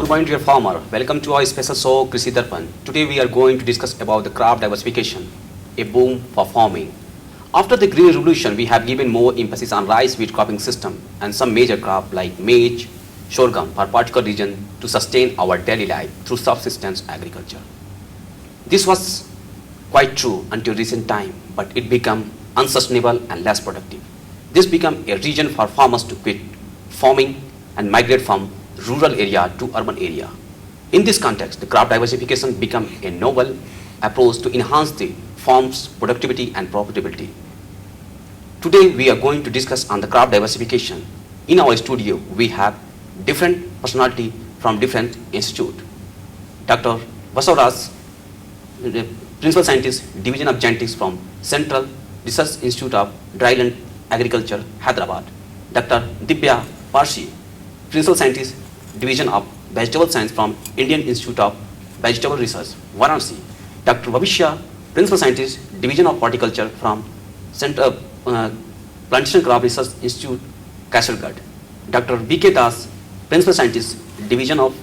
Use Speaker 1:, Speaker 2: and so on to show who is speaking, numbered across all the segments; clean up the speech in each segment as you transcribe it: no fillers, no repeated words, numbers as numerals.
Speaker 1: Good morning dear farmer. Welcome to our special show Krishi Darpan. Today we are going to discuss about the crop diversification, a boom for farming. After the green revolution, we have given more emphasis on rice wheat cropping system and some major crop like maize, sorghum for particular region to sustain our daily life through subsistence agriculture. This was quite true until recent time, but it became unsustainable and less productive. This became a reason for farmers to quit farming and migrate from rural area to urban area. In this context, the crop diversification became a novel approach to enhance the farm's productivity and profitability. Today we are going to discuss on the crop diversification. In our studio, we have different personality from different institute. Dr. Basavaraj, Principal Scientist, Division of Genetics from Central Research Institute of Dryland Agriculture, Hyderabad. Dr. Divya Parsi, Principal Scientist, Division of Vegetable Science from Indian Institute of Vegetable Research, Varanasi. Dr. Bhavishya, Principal Scientist, Division of Horticulture from Central Plantation Crop Research Institute, Kasaragod. Dr. B.K. Das, Principal Scientist, Division of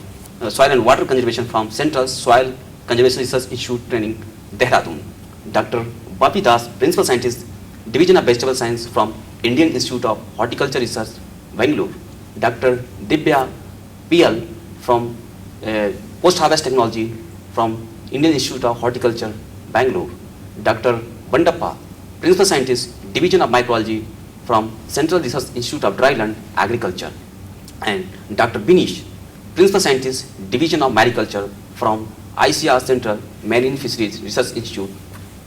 Speaker 1: Soil and Water Conservation from Central Soil Conservation Research Institute Training, Dehradun. Dr. Bapi Das, Principal Scientist, Division of Vegetable Science from Indian Institute of Horticulture Research, Bangalore. Dr. Divya PL from Post-Harvest Technology from Indian Institute of Horticulture, Bangalore. Dr. Bandappa, Principal Scientist, Division of Microbiology from Central Research Institute of Dryland Agriculture. And Dr. Bineesh, Principal Scientist, Division of Mariculture from ICR Central Marine Fisheries Research Institute,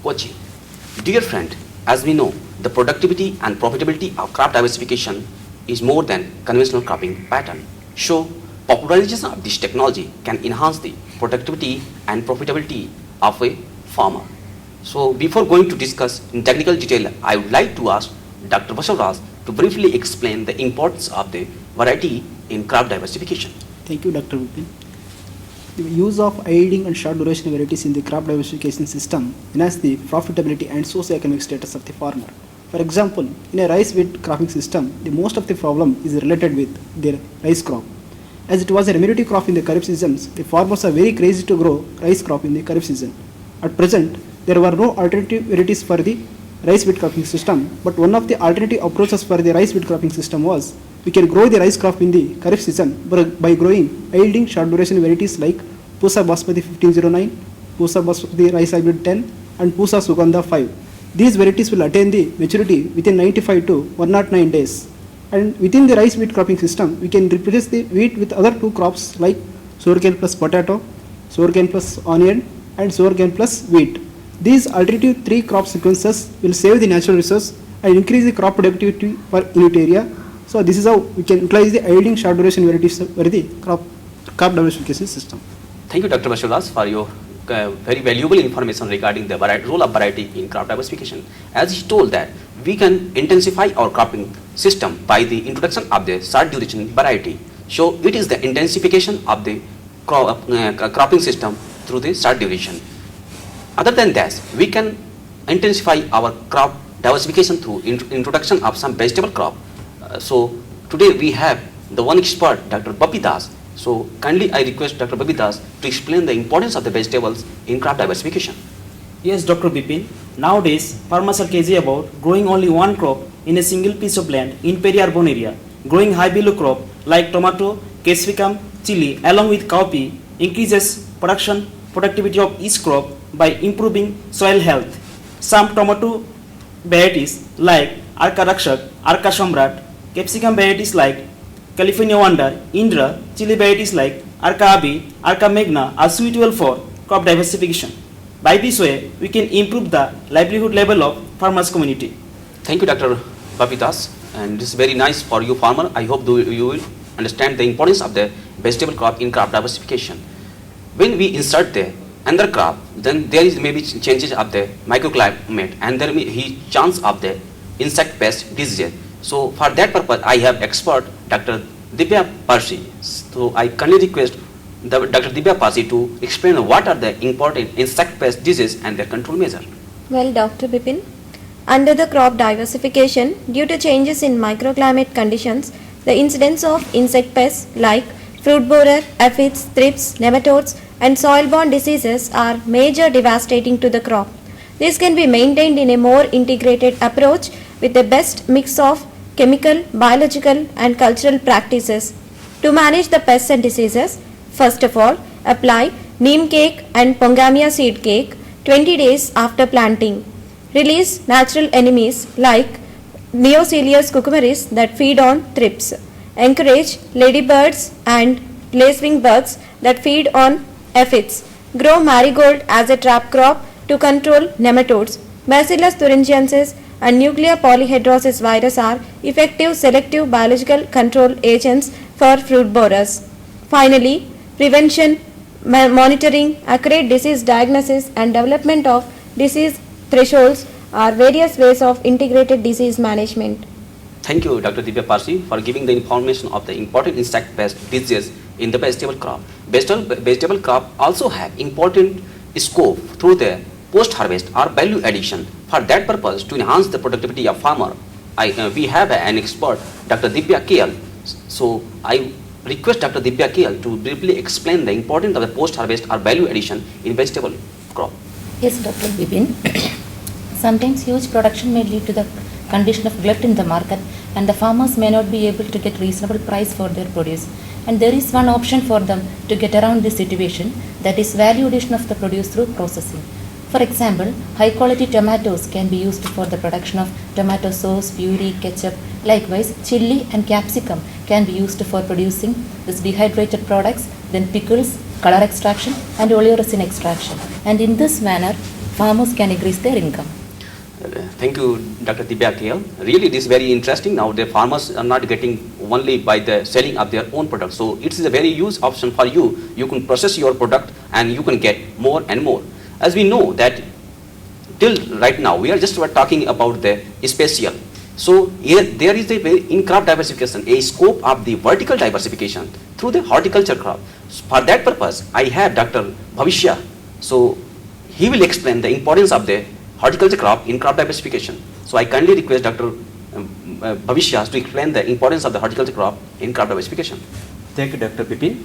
Speaker 1: Kochi. Dear friend, as we know, the productivity and profitability of crop diversification is more than conventional cropping pattern. So, popularization of this technology can enhance the productivity and profitability of a farmer. So, before going to discuss in technical detail, I would like to ask Dr. Basavaraj to briefly explain the importance of the variety in crop diversification.
Speaker 2: Thank you, Dr. Vipin. The use of yielding and short duration varieties in the crop diversification system enhances the profitability and socio-economic status of the farmer. For example, in a rice wheat cropping system, the most of the problem is related with their rice crop. As it was a remunerative crop in the Kharif seasons, the farmers are very crazy to grow rice crop in the Kharif season. At present, there were no alternative varieties for the rice wheat cropping system, but one of the alternative approaches for the rice wheat cropping system was we can grow the rice crop in the Kharif season by growing yielding short duration varieties like Pusa Basmati 1509, Pusa Basmati Rice Hybrid 10 and Pusa Sugandha 5. These varieties will attain the maturity within 95 to 109 days. And within the rice wheat cropping system, we can replace the wheat with other two crops like sugarcane plus potato, sugarcane plus onion and sugarcane plus wheat. These alternative three crop sequences will save the natural resource and increase the crop productivity per unit area. So this is how we can utilize the yielding short duration varieties for the crop diversification system.
Speaker 1: Thank you, Dr. Basavaraj, for your very valuable information regarding the role of variety in crop diversification. As he told that we can intensify our cropping system by the introduction of the short duration variety. So it is the intensification of the cropping system through the short duration. Other than that, we can intensify our crop diversification through introduction of some vegetable crop. So today we have the one expert, Dr. Bapi Das. So kindly I request Dr. Bapi Das to explain the importance of the vegetables in crop diversification.
Speaker 3: Yes, Dr. Bipin. Nowadays, farmers are crazy about growing only one crop in a single piece of land in peri-urban area. Growing high value crop like tomato, capsicum, chili along with cowpea increases productivity of each crop by improving soil health. Some tomato varieties like Arka Rakshak, Arka Samrat, capsicum varieties like California Wonder, Indra, chili varieties like Arka Abi, Arka Meghna are suitable for crop diversification. By this way, we can improve the livelihood level of farmers' community.
Speaker 1: Thank you, Dr. Bapi Das, and this is very nice for you farmer. I hope you will understand the importance of the vegetable crop in crop diversification. When we insert the another crop, then there is maybe changes of the microclimate and there may be chance of the insect pest disease. So for that purpose, I have expert Dr. Divya Parsi. So I kindly request Dr. Divya Parsi to explain what are the important insect pest diseases and their control measure.
Speaker 4: Well, Dr. Bipin, under the crop diversification, due to changes in microclimate conditions, the incidence of insect pests like Fruit borer, aphids, thrips, nematodes, and soil-borne diseases are major devastating to the crop. This can be maintained in a more integrated approach with the best mix of chemical, biological, and cultural practices. To manage the pests and diseases, first of all, apply neem cake and Pongamia seed cake 20 days after planting. Release natural enemies like Neoselius cucumaris that feed on thrips. Encourage ladybirds and lacewing bugs that feed on aphids. Grow marigold as a trap crop to control nematodes. Bacillus thuringiensis and nuclear polyhedrosis virus are effective selective biological control agents for fruit borers. Finally, prevention, monitoring, accurate disease diagnosis and development of disease thresholds are various ways of integrated disease management.
Speaker 1: Thank you, Dr. Divya Parsi, for giving the information of the important insect pest diseases in the vegetable crop. Vegetable crop also have important scope through the post-harvest or value addition. For that purpose, to enhance the productivity of farmer, we have an expert, Dr. Divya KL. So I request Dr. Divya KL to briefly explain the importance of the post-harvest or value addition in vegetable crop.
Speaker 5: Yes, Dr. Bipin. Sometimes huge production may lead to the condition of glut in the market, and the farmers may not be able to get reasonable price for their produce. And there is one option for them to get around this situation, that is value addition of the produce through processing. For example, high quality tomatoes can be used for the production of tomato sauce, puree, ketchup. Likewise, chili and capsicum can be used for producing these dehydrated products, then pickles, color extraction and oleoresin extraction. And in this manner, farmers can increase their income.
Speaker 1: Thank you, Dr. Divya KL. Really, this is very interesting. Now, the farmers are not getting only by the selling of their own product. So, it is a very huge option for you. You can process your product and you can get more and more. As we know that till right now, we are just talking about the spatial. So, here there is in crop diversification a scope of the vertical diversification through the horticulture crop. For that purpose, I have Dr. Bhavishya. So, he will explain the importance of the horticulture crop in crop diversification. So I kindly request Dr. Bhavishya to explain the importance of the horticulture crop in crop diversification.
Speaker 6: Thank you, Dr. Bipin.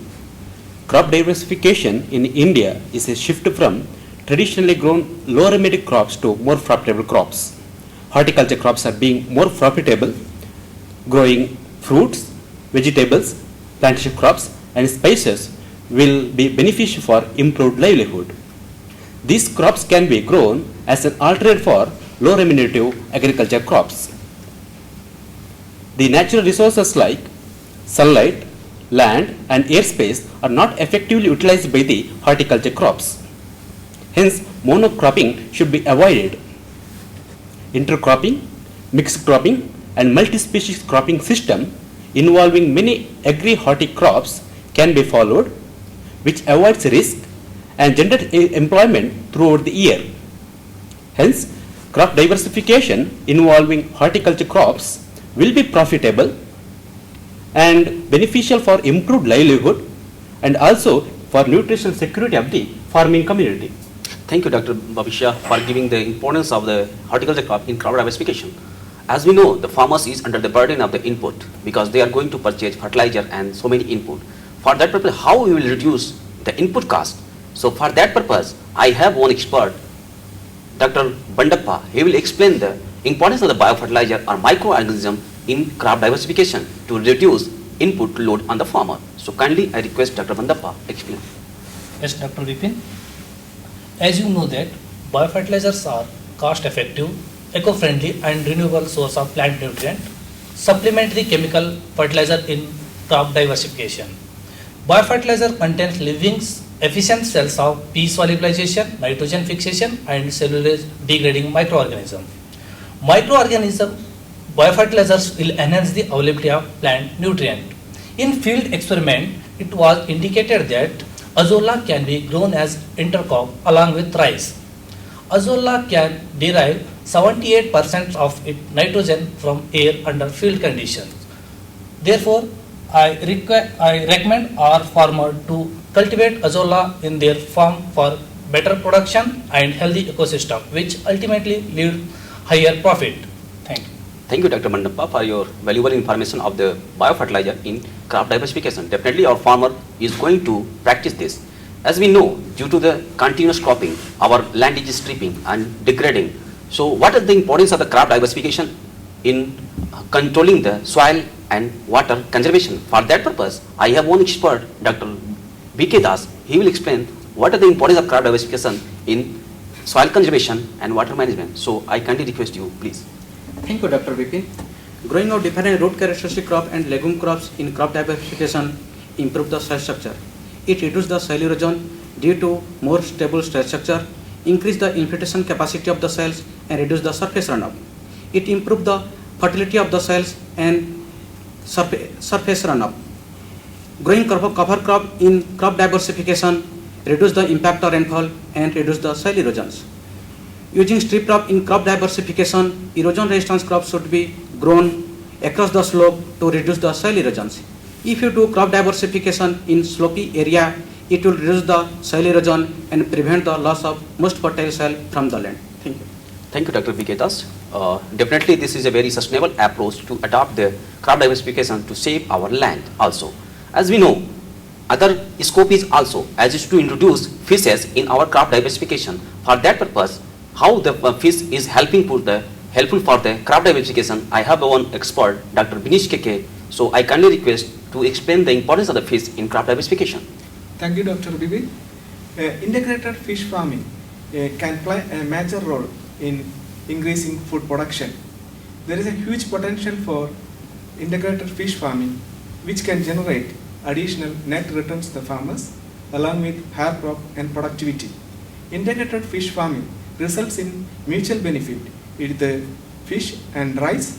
Speaker 6: Crop diversification in India is a shift from traditionally grown low remedial crops to more profitable crops. Horticulture crops are being more profitable, growing fruits, vegetables, plantation crops and spices will be beneficial for improved livelihood. These crops can be grown as an alternate for low remunerative agriculture crops. The natural resources like sunlight, land and airspace are not effectively utilized by the horticulture crops. Hence, monocropping should be avoided. Intercropping, mixed cropping and multi-species cropping system involving many agri-hortic crops can be followed, which avoids risk and generate employment throughout the year. Hence, crop diversification involving horticulture crops will be profitable and beneficial for improved livelihood and also for nutritional security of the farming community.
Speaker 1: Thank you, Dr. Bhavishya, for giving the importance of the horticulture crop in crop diversification. As we know, the farmers is under the burden of the input because they are going to purchase fertilizer and so many input. For that purpose, how we will reduce the input cost? So for that purpose, I have one expert, Dr. Bandappa. He will explain the importance of the biofertilizer or microorganism in crop diversification to reduce input load on the farmer. So kindly I request Dr. Bandappa explain.
Speaker 7: Yes, Dr. Vipin. As you know that biofertilizers are cost-effective, eco-friendly and renewable source of plant nutrient, supplement the chemical fertilizer in crop diversification. Biofertilizer contains living efficient cells of P solubilization, nitrogen fixation and cellulose degrading microorganism. Biofertilizers will enhance the availability of plant nutrient. In field experiment, it was indicated that azolla can be grown as intercrop along with rice. Azolla can derive 78% of its nitrogen from air under field conditions. Therefore, I recommend our farmer to cultivate azolla in their farm for better production and healthy ecosystem, which ultimately lead higher profit. Thank you.
Speaker 1: Thank you, Dr. Mandappa, for your valuable information of the biofertilizer in crop diversification. Definitely our farmer is going to practice this. As we know, due to the continuous cropping, our land is stripping and degrading. So what is the importance of the crop diversification in controlling the soil and water conservation? For that purpose, I have one expert, Dr. B.K. Das. He will explain what is the importance of crop diversification in soil conservation and water management. So I kindly request you, please.
Speaker 8: Thank you, Dr. Vipin. Growing of different root characteristic crop and legume crops in crop diversification improve the soil structure. It reduces the soil erosion due to more stable soil structure, increase the infiltration capacity of the soils and reduce the surface runoff. It improves the fertility of the soils and surface runoff. Growing cover crop in crop diversification reduce the impact of rainfall and reduce the soil erosions. Using strip crop in crop diversification, erosion resistance crops should be grown across the slope to reduce the soil erosions. If you do crop diversification in slopy area, it will reduce the soil erosion and prevent the loss of most fertile soil from the land. Thank you.
Speaker 1: Thank you, Dr. B.K. Das. Definitely this is a very sustainable approach to adopt the crop diversification to save our land also. As we know, other scope is also as is to introduce fishes in our crop diversification. For that purpose, how the fish is helpful for the crop diversification, I have one expert, Dr. Bineesh KK. So I kindly request to explain the importance of the fish in crop diversification.
Speaker 9: Thank you, Dr. Bibi. Integrated fish farming can play a major role in increasing food production. There is a huge potential for integrated fish farming, which can generate additional net returns to the farmers along with higher crop and productivity. Integrated fish farming results in mutual benefit with the fish and rice.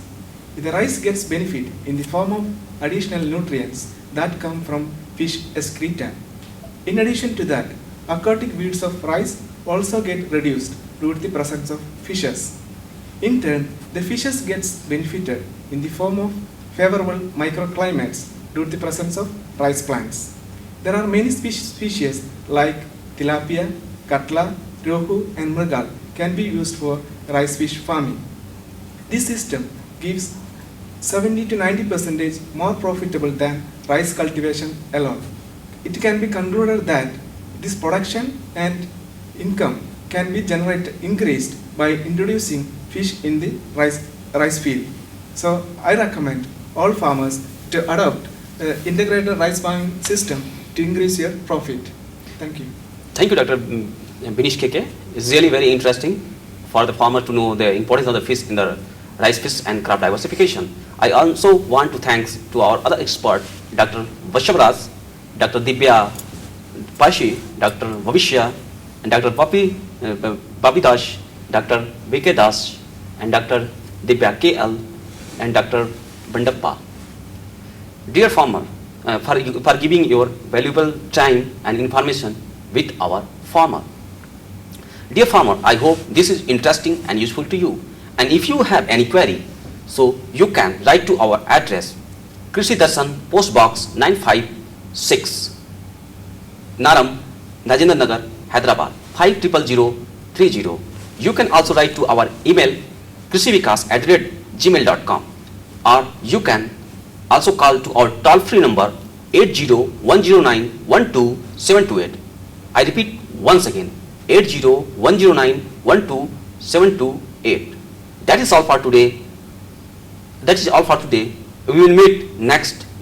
Speaker 9: The rice gets benefit in the form of additional nutrients that come from fish excreta. In addition to that, aquatic weeds of rice also get reduced due to the presence of fishes. In turn, the fishes gets benefited in the form of favorable microclimates due to the presence of rice plants. There are many species like tilapia, katla, rohu and murgal can be used for rice fish farming. This system gives 70 to 90% more profitable than rice cultivation alone. It can be concluded that this production and income can be increased by introducing fish in the rice field. So I recommend all farmers to adopt integrated rice farming system to increase your profit. Thank you.
Speaker 1: Thank you, Dr. Bineesh KK. It's really very interesting for the farmer to know the importance of the fish in the rice fish and crop diversification. I also want to thank to our other expert, Dr. Vashavraj, Dr. Divya Pashi, Dr. Bhavishya, and Dr. Babi Das, Dr. B.K. Das, and Dr. Divya KL, and Dr. Bandappa. Dear farmer, for giving your valuable time and information with our farmer. Dear farmer, I hope this is interesting and useful to you. And if you have any query, so you can write to our address, Krishi Darshan, Post Box 956, NAARM, Rajendra Nagar, Hyderabad 50030. You can also write to our email, krishivikas@gmail.com, or you can also call to our toll-free number 80-109-12728. I repeat once again, 80-109-12728. That is all for today. We will meet in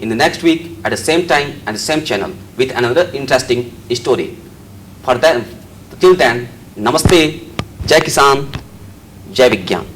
Speaker 1: the next week at the same time and the same channel with another interesting story. Till then, Namaste, Jai Kisan, Jai Vigyan.